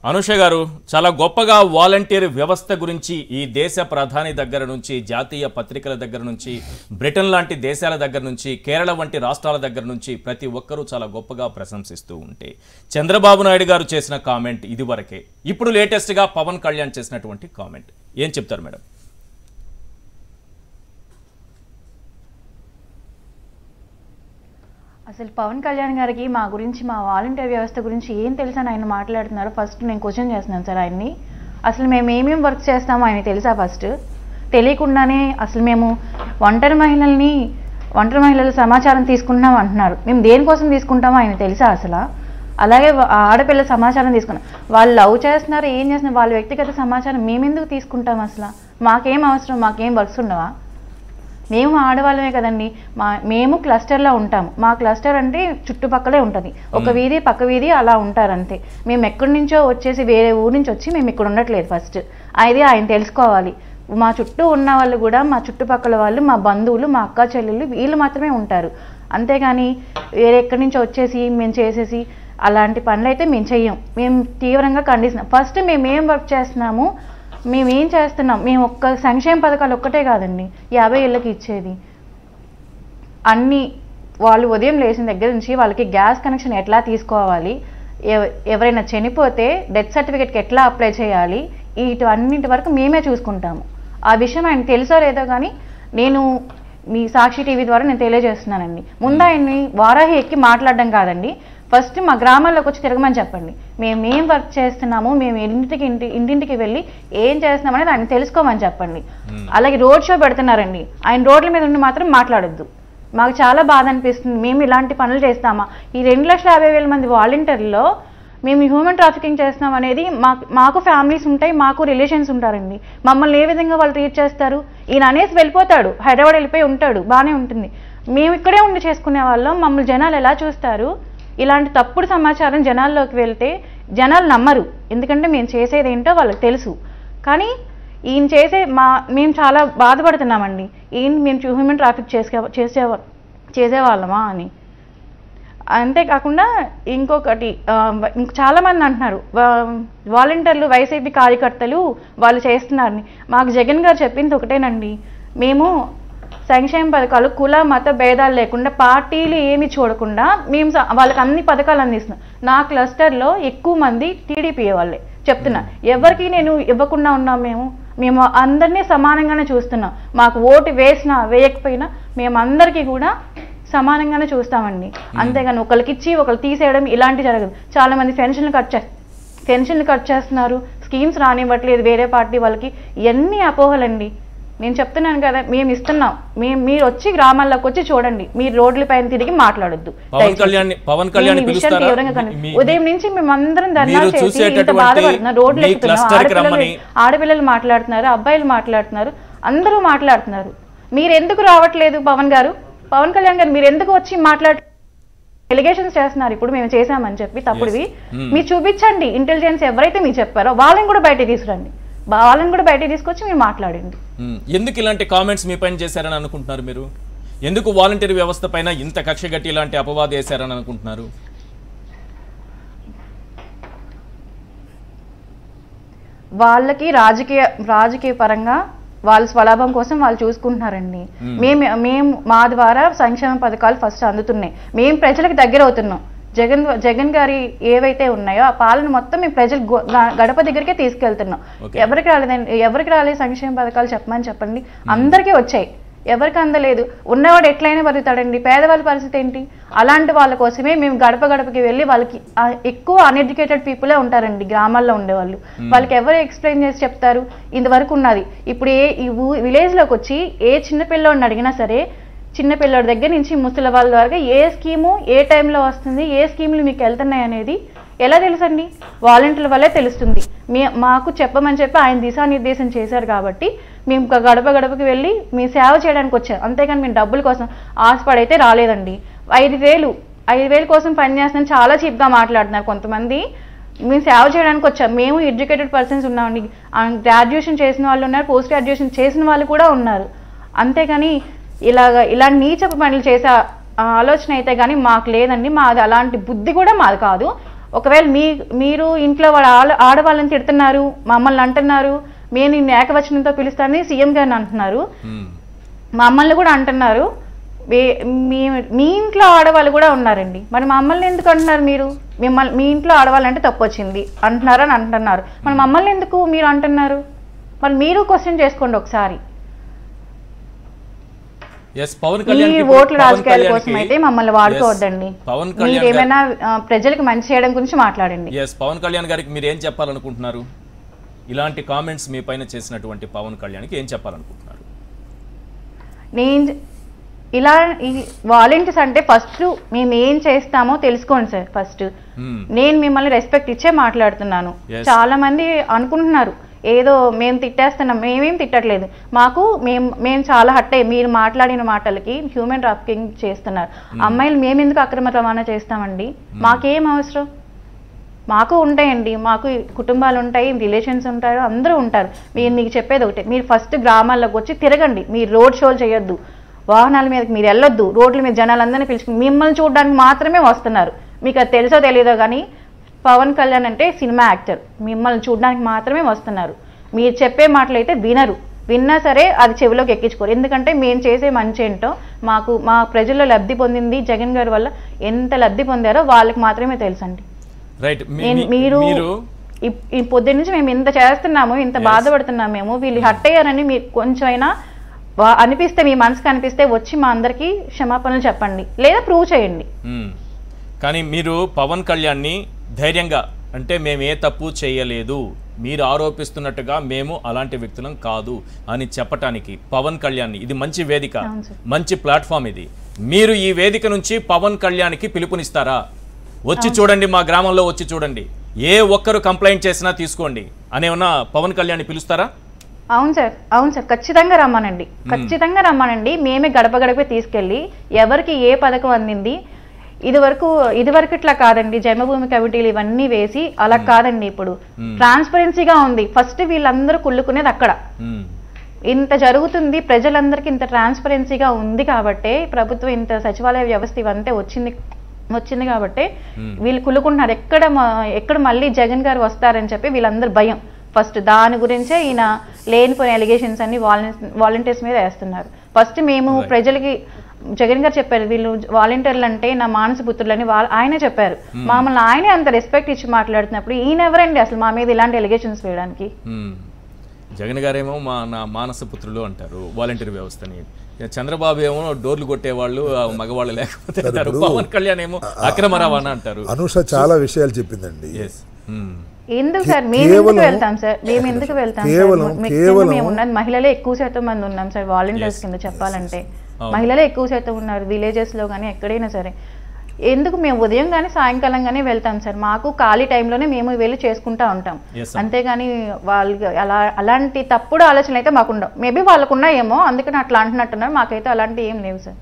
అనుష గారు చాలా గొప్పగా వాలంటీర్ వ్యవస్థ గురించి ఈ దేశ ప్రధాని దగ్గర నుంచి జాతీయ పత్రికల దగ్గర నుంచి బ్రిటన్ లాంటి దేశాల దగ్గర నుంచి కేరళ వంటి రాష్ట్రాల దగ్గర నుంచి ప్రతి ఒక్కరూ చాలా గొప్పగా ప్రశంసిస్తూ ఉంటే చంద్రబాబు నాయుడు గారు చేసిన కామెంట్ ఇదివరకే ఇప్పుడు లేటెస్ట్గా పవన్ కళ్యాణ్ చేసినటువంటి కామెంట్ ఏం చెప్తారు మేడం? అసలు పవన్ కళ్యాణ్ గారికి మా గురించి మా వాలంటీర్ వ్యవస్థ గురించి ఏం తెలుసని ఆయన మాట్లాడుతున్నారు. ఫస్ట్ నేను క్వశ్చన్ చేస్తున్నాను సార్ ఆయన్ని. అసలు మేము ఏమేమి వర్క్ చేస్తామో ఆయన తెలుసా? ఫస్ట్ తెలియకుండానే అసలు మేము ఒంటరి మహిళల సమాచారం తీసుకుంటున్నాం అంటున్నారు. మేము దేనికోసం తీసుకుంటామో ఆయన తెలుసా అసలు? అలాగే ఆడపిల్ల సమాచారం తీసుకున్నాం. వాళ్ళు లవ్ చేస్తున్నారు, ఏం చేస్తున్నారు, వాళ్ళ వ్యక్తిగత సమాచారం మేమెందుకు తీసుకుంటాం? అసలు మాకేం అవసరం? మాకేం వర్క్స్ ఉండవా? మేము ఆడవాళ్ళమే కదండి. మేము క్లస్టర్లో ఉంటాము. మా క్లస్టర్ అంటే చుట్టుపక్కలే ఉంటుంది, ఒక వీధి పక్క వీధి అలా ఉంటారంతే. మేము ఎక్కడి నుంచో వచ్చేసి వేరే ఊరు నుంచి వచ్చి మేము ఇక్కడ ఉండట్లేదు. ఫస్ట్ అది ఆయన తెలుసుకోవాలి. మా చుట్టూ ఉన్న వాళ్ళు కూడా మా చుట్టుపక్కల వాళ్ళు, మా బంధువులు, మా అక్క చెల్లెళ్ళు వీళ్ళు మాత్రమే ఉంటారు. అంతేగాని వేరే ఎక్కడి నుంచో వచ్చేసి మేము చేసేసి అలాంటి పనులు అయితే మేము చెయ్యం. మేము తీవ్రంగా ఖండిస్తున్నాం. ఫస్ట్ మేము ఏం వర్క్ చేస్తున్నాము, మేమేం చేస్తున్నాం, మేము ఒక్క సంక్షేమ పథకాలు ఒక్కటే కాదండి 50 ఏళ్ళకి ఇచ్చేది. అన్నీ వాళ్ళు ఉదయం లేచిన దగ్గర నుంచి వాళ్ళకి గ్యాస్ కనెక్షన్ ఎట్లా తీసుకోవాలి, ఎవరైనా చనిపోతే డెత్ సర్టిఫికేట్కి ఎట్లా అప్లై చేయాలి, వీటన్నింటి వరకు మేమే చూసుకుంటాము. ఆ విషయం ఆయన తెలుసో లేదో కానీ నేను మీ సాక్షి టీవీ ద్వారా నేను తెలియజేస్తున్నానండి. ముందు ఆయన్ని వారాహి ఎక్కి మాట్లాడడం కాదండి, ఫస్ట్ మా గ్రామాల్లోకి వచ్చి తిరగమని చెప్పండి. మేమేం వర్క్ చేస్తున్నాము, మేము ఇంటింటికి వెళ్ళి ఏం చేస్తున్నాం అనేది ఆయన తెలుసుకోమని చెప్పండి. అలాగే రోడ్ షో పెడుతున్నారండి, ఆయన రోడ్ల మీద ఉండి మాత్రం మాట్లాడొద్దు. మాకు చాలా బాధ అనిపిస్తుంది. మేము ఇలాంటి పనులు చేస్తామా? ఈ 2,50,000 మంది వాలంటీర్లో మేము హ్యూమన్ ట్రాఫికింగ్ చేస్తున్నాం అనేది మాకు ఫ్యామిలీస్ ఉంటాయి, మాకు రిలేషన్స్ ఉంటారండి. మమ్మల్ని ఏ విధంగా వాళ్ళు ట్రీట్ చేస్తారు? ఈయన అనేసి వెళ్ళిపోతాడు, హైదరాబాద్ వెళ్ళిపోయి ఉంటాడు, బాగానే ఉంటుంది. మేము ఇక్కడే ఉండి చేసుకునే వాళ్ళం, మమ్మల్ని జనాలు ఎలా చూస్తారు? ఇలాంటి తప్పుడు సమాచారం జనాల్లోకి వెళ్తే జనాలు నమ్మరు, ఎందుకంటే మేము చేసేది ఏంటో వాళ్ళకి తెలుసు. కానీ ఈయన మేము చాలా బాధపడుతున్నామండి. మేము హ్యూమన్ ట్రాఫిక్ చేసేవాళ్ళమా అని. అంతేకాకుండా ఇంకొకటి చాలామంది అంటున్నారు వాలంటీర్లు వైసీపీ కార్యకర్తలు వాళ్ళు చేస్తున్నారని. మాకు జగన్ గారు చెప్పింది ఒకటేనండి, మేము సంక్షేమ పథకాలు కుల మత భేదాలు లేకుండా పార్టీలు ఏమి చూడకుండా మేము వాళ్ళకి అన్ని పథకాలు అందిస్తున్నాం. నా క్లస్టర్లో ఎక్కువ మంది టీడీపీ వాళ్ళే చెప్తున్నా. ఎవరికి నేను ఇవ్వకుండా ఉన్నాం, మేము అందరినీ సమానంగానే చూస్తున్నాం. మాకు ఓటు వేసినా వేయకపోయినా మేము అందరికీ కూడా సమానంగానే చూస్తామండి. అంతేగాని ఒకరికి ఇచ్చి ఒకరు తీసేయడం ఇలాంటి జరగదు. చాలా మంది పెన్షన్లు కట్ చేస్తున్నారు, స్కీమ్స్ రానివ్వట్లేదు వేరే పార్టీ వాళ్ళకి. ఇవన్నీ అపోహలండి. నేను చెప్తున్నాను కదా, మేము ఇస్తున్నాం. మీరు వచ్చి గ్రామాల్లోకి వచ్చి చూడండి, మీరు రోడ్ల పైన తిరిగి మాట్లాడొద్దు. ఉదయం నుంచి మేమందరం ధర్నాలు చేసి ఇంత బాధపడుతున్నాం, రోడ్లు ఎక్కుతున్నాం, ఆడపిల్లలు మాట్లాడుతున్నారు, అబ్బాయిలు మాట్లాడుతున్నారు, అందరూ మాట్లాడుతున్నారు. మీరు ఎందుకు రావట్లేదు? పవన్ కళ్యాణ్ గారు మీరు ఎందుకు వచ్చి ఎలిగేషన్స్ చేస్తున్నారు? ఇప్పుడు మేము చేశామని చెప్పి తప్పుడువి మీరు చూపించండి. ఇంటెలిజెన్స్ ఎవరైతే మీరు చెప్పారో వాళ్ళని కూడా బయటకు తీసుకురండి, వాళ్ళని కూడా బయటకు తీసుకొచ్చి మీరు మాట్లాడండి. ఎందుకు ఇలాంటి కామెంట్స్ మీ పైన చేశారని అనుకుంటున్నారు మీరు? ఎందుకు వాలంటీర్ వ్యవస్థ పైన ఇంత కక్ష గట్టి ఇలాంటి అపవాదం వేశారని అనుకుంటున్నారు? వాళ్ళకి రాజకీయ పరంగా వాళ్ళ స్వలాభం కోసం వాళ్ళు చూసుకుంటున్నారండి. మేము మా ద్వారా సంక్షేమ పథకాలు ఫస్ట్ అందుతున్నాయి, మేము ప్రజలకు దగ్గర అవుతున్నాం. జగన్ గారి ఏవైతే ఉన్నాయో ఆ పాలన మొత్తం మేము ప్రజలు గడప దగ్గరికే తీసుకెళ్తున్నాం. ఎవరికి రాలేదు సంక్షేమ పథకాలు చెప్పండి. అందరికీ వచ్చాయి, ఎవరికి అందలేదు. ఉన్నవాడు ఎట్లయినా బతుకుతాడండి. పేదవాళ్ళ పరిస్థితి ఏంటి? అలాంటి వాళ్ళ కోసమే మేము గడప గడపకి వెళ్ళి వాళ్ళకి ఎక్కువ అన్ఎడ్యుకేటెడ్ పీపులే ఉంటారండి గ్రామాల్లో ఉండేవాళ్ళు. వాళ్ళకి ఎవరు ఎక్స్ప్లెయిన్ చేసి చెప్తారు? ఇంతవరకు ఉన్నది. ఇప్పుడు విలేజ్లోకి వచ్చి ఏ చిన్నపిల్లోడిని అడిగినా సరే, చిన్నపిల్లడి దగ్గర నుంచి ముసలి వాళ్ళ వరకు ఏ స్కీము ఏ టైంలో వస్తుంది, ఏ స్కీములు మీకు వెళ్తున్నాయి అనేది ఎలా తెలుసండి? వాలంటీర్ల వల్లే తెలుస్తుంది. మాకు చెప్పమని చెప్పి ఆయన దిశానిర్దేశం చేశారు కాబట్టి మేము గడప గడపకి వెళ్ళి మీ సేవ చేయడానికి వచ్చాం. అంతేగాని మేము డబ్బుల కోసం ఆశపడైతే రాలేదండి. 5,000 కోసం పనిచేస్తాను చాలా చీప్గా మాట్లాడుతున్నారు కొంతమంది. మేము సేవ చేయడానికి వచ్చాం. మేము ఎడ్యుకేటెడ్ పర్సన్స్ ఉన్నామండి, గ్రాడ్యుయేషన్ చేసిన వాళ్ళు ఉన్నారు, పోస్ట్ గ్రాడ్యుయేషన్ చేసిన వాళ్ళు కూడా ఉన్నారు. అంతేగాని ఇలా నీచపు పనులు చేసే ఆలోచన అయితే కానీ మాకు లేదండి. మాది అలాంటి బుద్ధి కూడా మాది కాదు. ఒకవేళ మీరు ఇంట్లో ఆడవాళ్ళని తిడుతున్నారు, మమ్మల్ని అంటున్నారు, మేము నిన్ను ఏకవచనంతో పిలుస్తానని సీఎం గారిని అంటున్నారు, మమ్మల్ని కూడా అంటున్నారు, మీ ఇంట్లో ఆడవాళ్ళు కూడా ఉన్నారండి, మరి మమ్మల్ని ఎందుకు అంటున్నారు? మీరు మీ ఇంట్లో ఆడవాళ్ళంటే తప్పు వచ్చింది అంటున్నారని అంటున్నారు, మరి మమ్మల్ని ఎందుకు మీరు అంటున్నారు? మరి మీరు క్వశ్చన్ చేసుకోండి ఒకసారి. ఈ ఓట్ల రాజకీయాల కోసం అయితే మమ్మల్ని వాడుకోవద్దండి. మీరు ఏమైనా ప్రజలకు మంచి చేయడం గురించి మాట్లాడండి. పవన్ కళ్యాణ్ గారికి మీరు ఏం చెప్పాలనుకుంటున్నారు? ఇలాంటి కామెంట్స్ మీ పైన చేసినటువంటి పవన్ కళ్యాణ్కి ఏం చెప్పాలనుకుంటున్నారు? నేను ఇలా ఈ వాలంటీర్స్ అంటే ఫస్ట్ మేము ఏం చేస్తామో తెలుసుకోండి సార్. ఫస్ట్ నేను మిమ్మల్ని రెస్పెక్ట్ ఇచ్చే మాట్లాడుతున్నాను. చాలా మంది అనుకుంటున్నారు ఏదో మేము తిట్టేస్తున్నాం, మేమేం తిట్టట్లేదు. మేము చాలా హట్ అయ్యి మీరు మాట్లాడిన మాటలకి హ్యూమన్ ట్రాఫికింగ్ చేస్తున్నారు. అమ్మాయిలు మేము ఎందుకు అక్రమ రవాణా చేస్తామండి? మాకేం అవసరం? మాకు ఉంటాయండి, మాకు కుటుంబాలు ఉంటాయి, రిలేషన్స్ ఉంటారు, అందరూ ఉంటారు. మీకు చెప్పేది ఒకటే, మీరు ఫస్ట్ గ్రామాల్లోకి వచ్చి తిరగండి. మీరు రోడ్ షోలు చేయొద్దు, వాహనాల మీదకి మీరు వెళ్ళొద్దు, రోడ్ల మీద జనాలందరినీ పిలుచుకుని మిమ్మల్ని చూడడానికి మాత్రమే వస్తున్నారు. మీకు అది తెలుసో తెలియదో కానీ పవన్ కళ్యాణ్ అంటే సినిమా యాక్టర్, మిమ్మల్ని చూడడానికి మాత్రమే వస్తున్నారు. మీరు చెప్పే మాటలు అయితే విన్నా సరే అది చెవిలోకి ఎక్కించుకోరు. ఎందుకంటే మేము చేసే మంచి ఏంటో మా ప్రజల్లో లబ్ధి పొందింది జగన్ గారి వల్ల ఎంత లబ్ధి పొందారో వాళ్ళకి మాత్రమే తెలుసండి. మీరు ఈ పొద్దున్న నుంచి మేము ఇంత చేస్తున్నాము, ఇంత బాధపడుతున్నామేమో, వీళ్ళు హట్ అయ్యారని మీరు కొంచెమైనా అనిపిస్తే, మీ మనసుకు అనిపిస్తే వచ్చి మా అందరికి క్షమాపణలు చెప్పండి, లేదా ప్రూవ్ చేయండి. కానీ మీరు పవన్ కళ్యాణ్ని ధైర్యంగా అంటే మేము ఏ తప్పు చేయలేదు, మీరు ఆరోపిస్తున్నట్టుగా మేము అలాంటి వ్యక్తులం కాదు అని చెప్పటానికి పవన్ కళ్యాణ్ని, ఇది మంచి వేదిక, మంచి ప్లాట్ఫామ్ ఇది. మీరు ఈ వేదిక నుంచి పవన్ కళ్యాణ్కి పిలుపునిస్తారా? వచ్చి చూడండి, మా గ్రామంలో వచ్చి చూడండి, ఏ ఒక్కరు కంప్లైంట్ చేసినా తీసుకోండి అనేమన్నా పవన్ కళ్యాణ్ని పిలుస్తారా? అవును సార్, ఖచ్చితంగా రమ్మనండి. మేమే గడప గడపే తీసుకెళ్ళి ఎవరికి ఏ పథకం అందింది, ఇదివరకు ఇట్లా కాదండి, జన్మభూమి కమిటీలు ఇవన్నీ వేసి అలా కాదండి. ఇప్పుడు ట్రాన్స్పరెన్సీగా ఉంది. ఫస్ట్ వీళ్ళందరూ కుళ్ళుకునేది అక్కడ. ఇంత జరుగుతుంది, ప్రజలందరికీ ఇంత ట్రాన్స్పరెన్సీగా ఉంది కాబట్టే ప్రభుత్వం ఇంత సచివాలయ వ్యవస్థ ఇవంతా వచ్చింది కాబట్టి వీళ్ళు కుళ్ళుకుంటున్నారు. ఎక్కడ మళ్ళీ జగన్ గారు వస్తారని చెప్పి వీళ్ళందరూ భయం. ఫస్ట్ దాని గురించే ఈయన లేనిపోయిన ఎలిగేషన్స్ అన్ని వాలంటీర్స్ మీద వేస్తున్నారు. ఫస్ట్ మేము ప్రజలకి జగన్ గారు చెప్పారు, వీళ్ళు వాలంటీర్లు అంటే నా మానస పుత్రులని ఆయనే చెప్పారు. మమ్మల్ని ఆయనే అంత రెస్పెక్ట్ ఇచ్చి మాట్లాడుతున్నప్పుడు ఈయన ఎవరండి అసలు మా మీద ఇలాంటి ఎలిగేషన్స్ వేయడానికి? జగన్ గారేమో నా మానస పుత్రులు అంటారు వాలంటీర్ వ్యవస్థని, చంద్రబాబు ఏమో డోర్లు కొట్టేవాళ్ళు మగవాళ్ళు లేకపోతే అంటారు, పవన్ కళ్యాణ్ ఏమో అక్రమ రవాణా అంటారు. అనుష చాలా విషయాలు చెప్పిందండి. ఎందుకు సార్ మేము ఎందుకు వెళ్తాం సార్? మేము ఉన్నది మహిళలే ఎక్కువ శాతం మంది ఉన్నాం సార్ వాలంటీర్స్ కింద చెప్పాలంటే. మహిళలే ఎక్కువ శాతం ఉన్నారు విలేజెస్ లో కానీ ఎక్కడైనా సరే. ఎందుకు మేము ఉదయం కానీ సాయంకాలం కానీ వెళ్తాం సార్. మాకు ఖాళీ టైంలోనే మేము వెళ్ళి చేసుకుంటా ఉంటాం. అంతేగాని వాళ్ళకి అలాంటి తప్పుడు ఆలోచనలు అయితే మాకు ఉండవు. మేబీ వాళ్ళకు ఉన్నాయేమో, అందుకని అట్లా అంటున్నట్టున్నారు. మాకైతే అలాంటి ఏం లేవు సార్.